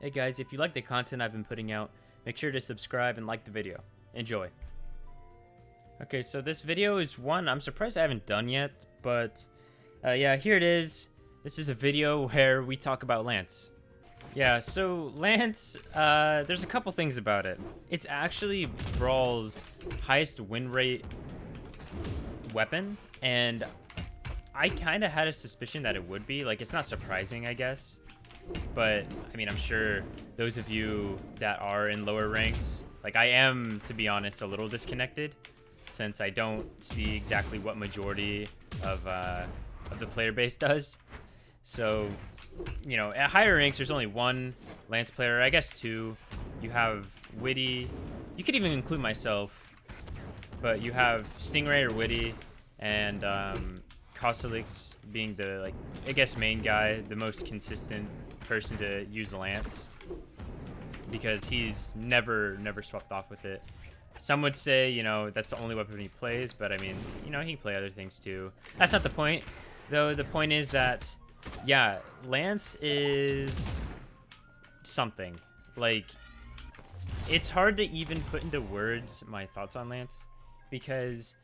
Hey guys, if you like the content I've been putting out, make sure to subscribe and like the video. Enjoy. Okay, so this video is one I'm surprised I haven't done yet, but yeah, here it is. This is a video where we talk about Lance. Yeah, so Lance, there's a couple things about it. It's actually Brawl's highest win rate weapon, and I kind of had a suspicion that it would be. Like, it's not surprising, I guess. But, I mean, I'm sure those of you that are in lower ranks, like I am, to be honest, a little disconnected, since I don't see exactly what majority of the player base does. So, you know, at higher ranks, there's only one Lance player, I guess two. You have Witty. You could even include myself, but you have Stingray or Witty, and Kosalix being the, like, I guess main guy, the most consistent person to use Lance, because he's never swapped off with it. Some would say, you know, that's the only weapon he plays, but I mean, you know, he can play other things too. That's not the point, though. The point is that, yeah, Lance is something. Like, it's hard to even put into words my thoughts on Lance, because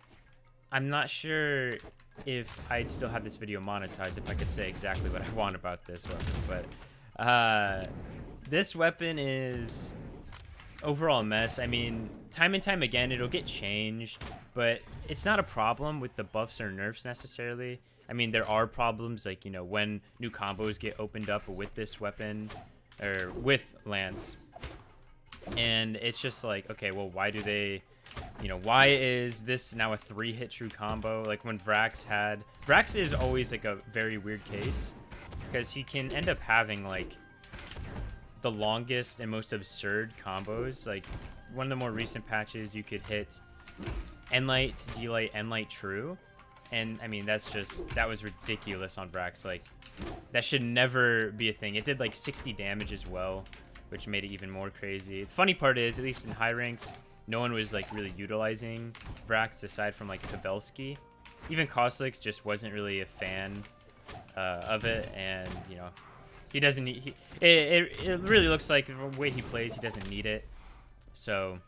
I'm not sure if I'd still have this video monetized if I could say exactly what I want about this weapon. But this weapon is overall a mess. I mean, time and time again, it'll get changed, but it's not a problem with the buffs or nerfs necessarily. I mean, there are problems, like, you know, when new combos get opened up with this weapon, or with Lance. And it's just like, okay, well, why do they... You know, why is this now a 3-hit true combo? Like when Vrax is always like a very weird case, because he can end up having like the longest and most absurd combos. Like one of the more recent patches, you could hit Enlight, D-Light, Enlight true. And I mean, that was ridiculous on Vrax. Like that should never be a thing. It did like 60 damage as well, which made it even more crazy. The funny part is, at least in high ranks, no one was like really utilizing Vrax aside from like Pavelski. Even Koslix just wasn't really a fan of it, and you know, he doesn't need. It really looks like the way he plays, he doesn't need it. So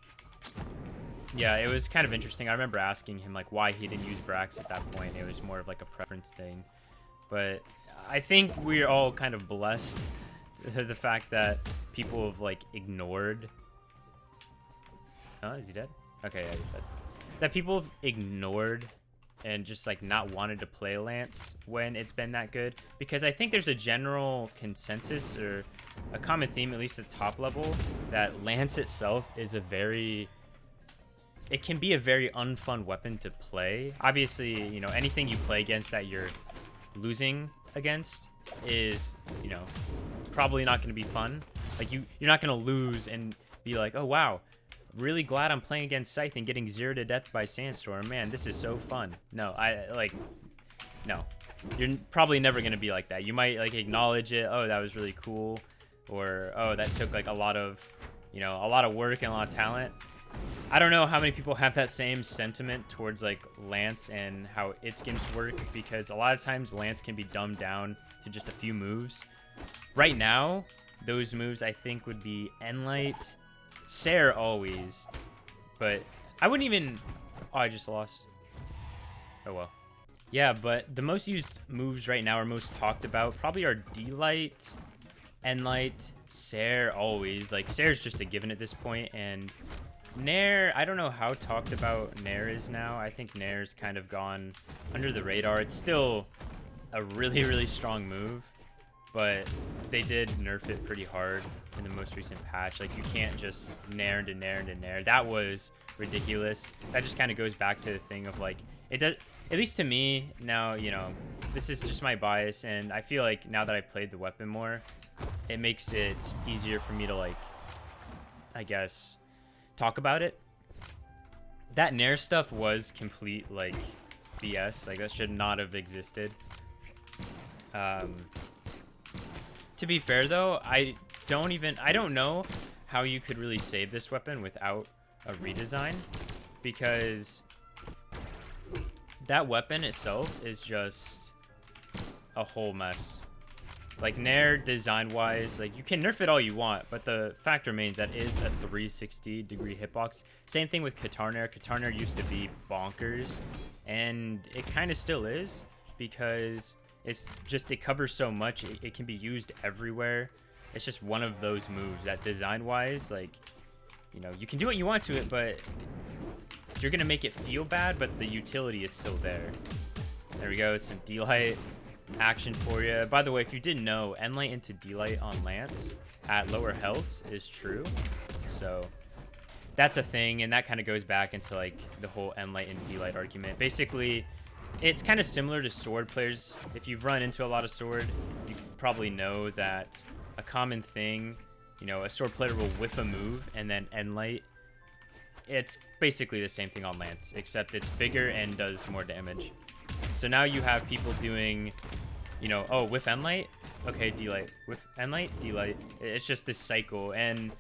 yeah, it was kind of interesting. I remember asking him like why he didn't use Vrax at that point. It was more of like a preference thing, but I think we're all kind of blessed to the fact that people have like ignored. Oh, is he dead? Okay, yeah, he's dead. That people have ignored and just like not wanted to play Lance when it's been that good, because I think there's a general consensus or a common theme, at least at the top level, that Lance itself is it can be a very unfun weapon to play. Obviously, you know, anything you play against that you're losing against is, you know, probably not going to be fun. Like you're not going to lose and be like, oh wow, really glad I'm playing against Scythe and getting 0 to death by Sandstorm. Man, this is so fun. No, no. You're probably never going to be like that. You might like acknowledge it. Oh, that was really cool. Or, oh, that took like a lot of, you know, a lot of work and a lot of talent. I don't know how many people have that same sentiment towards like Lance and how its skins work, because a lot of times Lance can be dumbed down to just a few moves. Right now, those moves I think would be Enlight, Sair always, but I wouldn't even... Oh, I just lost. Oh, well. Yeah, but the most used moves right now, or most talked about, probably are D-Light, Enlight, Sair always. Like, Sair's just a given at this point, and Nair, I don't know how talked about Nair is now. I think Nair's kind of gone under the radar. It's still a really, really strong move, but they did nerf it pretty hard in the most recent patch. Like, you can't just Nair into Nair into Nair. That was ridiculous. That just kind of goes back to the thing of, like, it does, at least to me, now, you know, this is just my bias, and I feel like now that I've played the weapon more, it makes it easier for me to, like, I guess, talk about it. That Nair stuff was complete, like, BS. Like, that should not have existed. To be fair, though, I don't know how you could really save this weapon without a redesign, because that weapon itself is just a whole mess. Like, Nair, design-wise, like, you can nerf it all you want, but the fact remains that is a 360-degree hitbox. Same thing with Qatar Nair. Qatar Nair used to be bonkers, and it kind of still is, because it's just, it covers so much, it can be used everywhere. It's just one of those moves that design-wise, like, you know, you can do what you want to it, but you're going to make it feel bad, but the utility is still there. There we go, some D-Light action for you. By the way, if you didn't know, N-Light into D-Light on Lance at lower healths is true. So that's a thing, and that kind of goes back into like the whole N-Light and D-Light argument. Basically, it's kind of similar to sword players. If you've run into a lot of sword, you probably know that a common thing, you know, a sword player will whiff a move and then N-Light. It's basically the same thing on Lance, except it's bigger and does more damage. So now you have people doing, you know, oh, with N-Light? Okay, D-Light. With N-Light, D-Light. It's just this cycle, and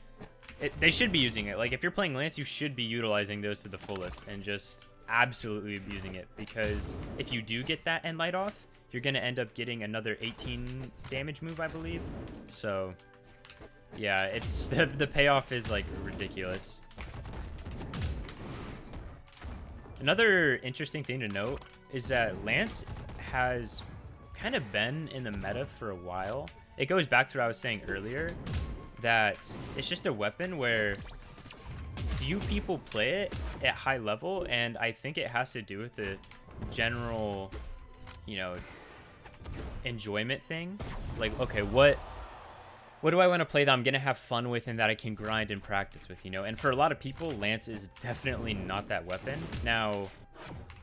they should be using it. Like, if you're playing Lance, you should be utilizing those to the fullest and just absolutely abusing it, because if you do get that N-Light off, you're going to end up getting another 18 damage move, I believe. So, yeah, it's the payoff is, like, ridiculous. Another interesting thing to note is that Lance has kind of been in the meta for a while. It goes back to what I was saying earlier, that it's just a weapon where few people play it at high level, and I think it has to do with the general, you know, enjoyment thing. Like, okay, what do I want to play that I'm going to have fun with and that I can grind and practice with, you know? And for a lot of people, Lance is definitely not that weapon. Now,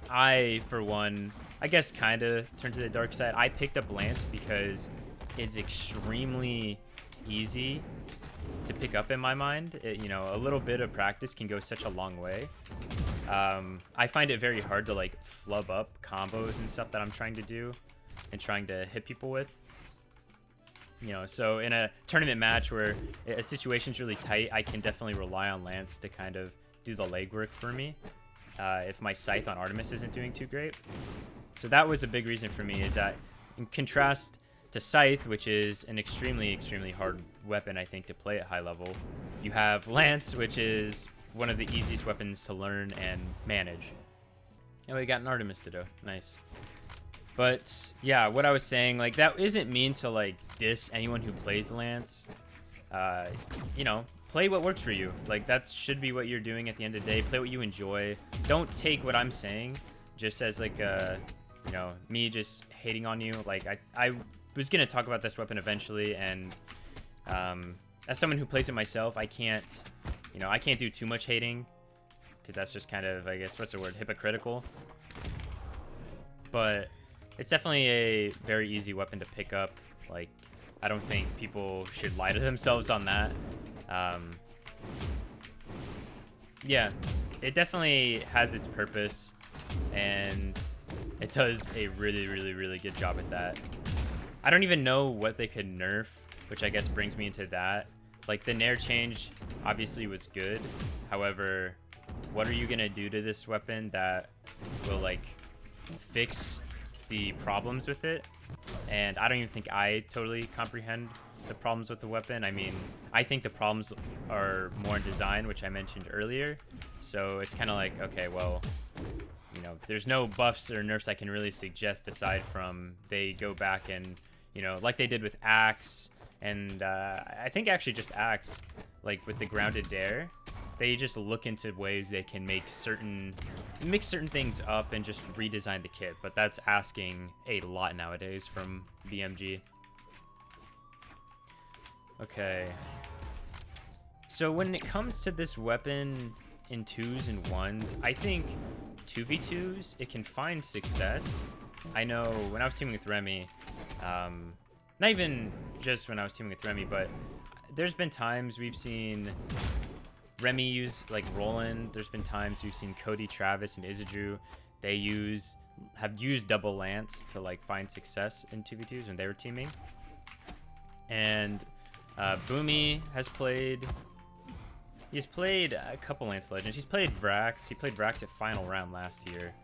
I, for one, I guess kind of turned to the dark side. I picked up Lance because it's extremely easy to pick up in my mind. You know, a little bit of practice can go such a long way. I find it very hard to, like, flub up combos and stuff that I'm trying to do and trying to hit people with. You know, so in a tournament match where a situation's really tight, I can definitely rely on Lance to kind of do the legwork for me. If my Scythe on Artemis isn't doing too great. So that was a big reason for me, is that in contrast to Scythe, which is an extremely, extremely hard weapon, I think, to play at high level, you have Lance, which is one of the easiest weapons to learn and manage. And we got an Artemis to do. Nice. But yeah, what I was saying, like, that isn't mean to, like, diss anyone who plays Lance. You know, play what works for you. Like, that should be what you're doing at the end of the day. Play what you enjoy. Don't take what I'm saying just as, like, you know, me just hating on you. Like, I was going to talk about this weapon eventually, and as someone who plays it myself, I can't, you know, I can't do too much hating, because that's just kind of, I guess, what's the word, hypocritical. But it's definitely a very easy weapon to pick up. Like, I don't think people should lie to themselves on that. Yeah, it definitely has its purpose, and it does a really, really, really good job at that. I don't even know what they could nerf, which I guess brings me into that. Like, the Nair change obviously was good. However, what are you going to do to this weapon that will, like, fix the problems with it? And I don't even think I totally comprehend the problems with the weapon. I mean, I think the problems are more in design, which I mentioned earlier. So it's kind of like, okay, well, you know, there's no buffs or nerfs I can really suggest aside from they go back and, you know, like they did with Axe, and I think actually just Axe, like with the grounded dare, they just look into ways they can mix certain things up and just redesign the kit. But that's asking a lot nowadays from BMG. Okay. So when it comes to this weapon in 2s and 1s, I think 2v2s, it can find success. I know when I was teaming with Remy, not even just when I was teaming with Remy, but there's been times we've seen Remy use, like, Roland. There's been times we've seen Cody, Travis, and Izidru. They have used double Lance to, like, find success in 2v2s when they were teaming. And Boomy has played... He's played a couple Lance Legends. He's played Vrax. He played Vrax at Final Round last year.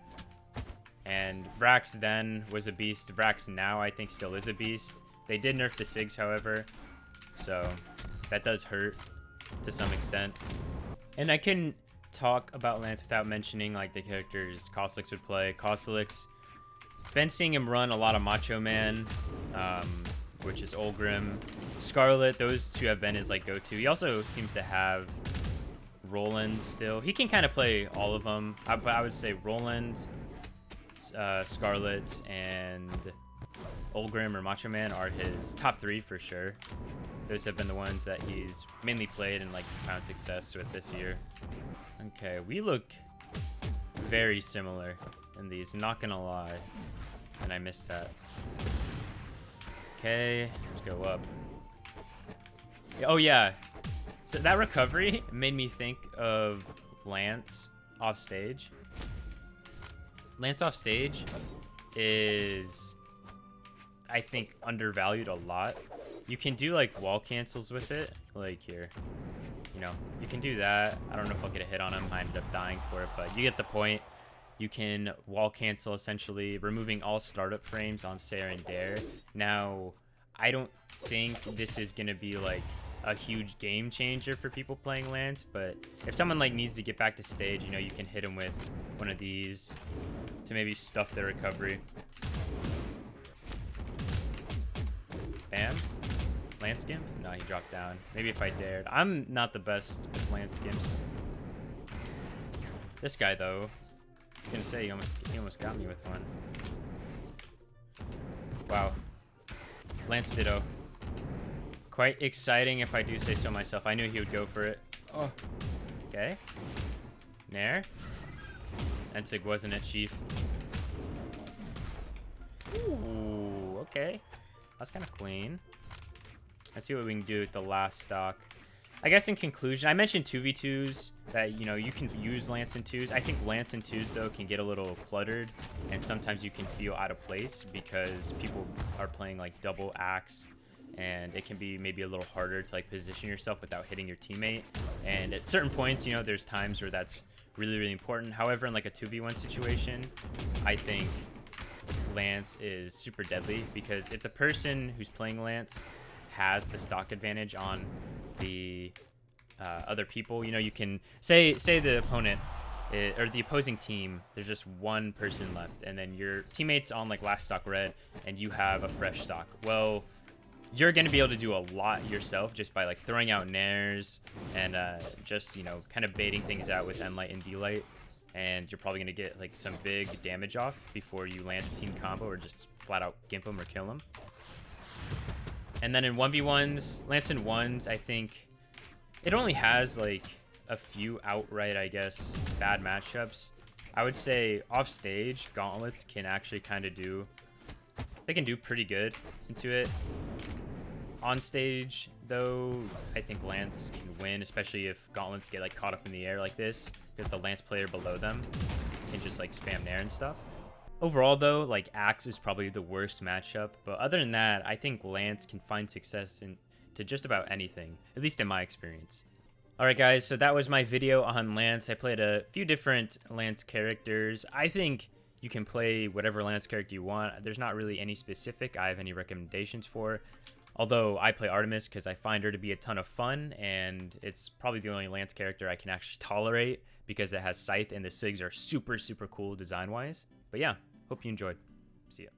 And Vrax then was a beast. Vrax now, I think, still is a beast. They did nerf the SIGs, however, so that does hurt to some extent. And I couldn't talk about Lance without mentioning like the characters Costelix would play. Costelix, been seeing him run a lot of Macho Man, which is Olgrim. Scarlet, those two have been his like go-to. He also seems to have Roland still. He can kind of play all of them, but I would say Roland, Scarlet, and Olgrim or Macho Man are his top 3 for sure. Those have been the ones that he's mainly played and like found success with this year. Okay, we look very similar in these, not gonna lie. And I missed that. Okay, let's go up. Oh yeah, so that recovery made me think of Lance off stage. Lance off stage is, I think, undervalued a lot. You can do like wall cancels with it, like here. You know, you can do that. I don't know if I'll get a hit on him. I ended up dying for it, but you get the point. You can wall cancel, essentially, removing all startup frames on Sarah and Dare. Now, I don't think this is going to be like a huge game changer for people playing Lance, but if someone like needs to get back to stage, you know, you can hit them with one of these to maybe stuff their recovery. Bam. Lance Gimp? No, he dropped down. Maybe if I dared. I'm not the best with Lance Gimps. This guy, though, I was gonna say he almost got me with one. Wow. Lance Ditto. Quite exciting if I do say so myself. I knew he would go for it. Oh. Okay. Nair. Ensig, wasn't it, Chief? Ooh, okay. That's kind of clean. Let's see what we can do with the last stock. I guess in conclusion, I mentioned 2v2s that, you know, you can use Lance in 2s. I think Lance in 2s, though, can get a little cluttered, and sometimes you can feel out of place because people are playing, like, double axe, and it can be maybe a little harder to, like, position yourself without hitting your teammate. And at certain points, you know, there's times where that's really, really important. However, in, like, a 2v1 situation, I think Lance is super deadly because if the person who's playing Lance has the stock advantage on the other people, you know, you can say the opponent or the opposing team, there's just one person left, and then your teammate's on like last stock red, and you have a fresh stock. Well, you're going to be able to do a lot yourself just by like throwing out nairs and just, you know, kind of baiting things out with N-Light and D-Light, and you're probably going to get like some big damage off before you land a team combo or just flat out gimp them or kill them. And then in 1v1s, Lance in 1s, I think it only has like a few outright, I guess, bad matchups. I would say off stage, Gauntlets can actually kind of do, they can do pretty good into it. On stage, though, I think Lance can win, especially if Gauntlets get like caught up in the air like this, because the Lance player below them can just like spam nair and stuff. Overall, though, like, Axe is probably the worst matchup, but other than that, I think Lance can find success to just about anything, at least in my experience. Alright guys, so that was my video on Lance. I played a few different Lance characters. I think you can play whatever Lance character you want. There's not really any specific I have any recommendations for, although I play Artemis because I find her to be a ton of fun, and it's probably the only Lance character I can actually tolerate because it has Scythe and the SIGs are super, super cool design-wise. But yeah. Hope you enjoyed. See ya.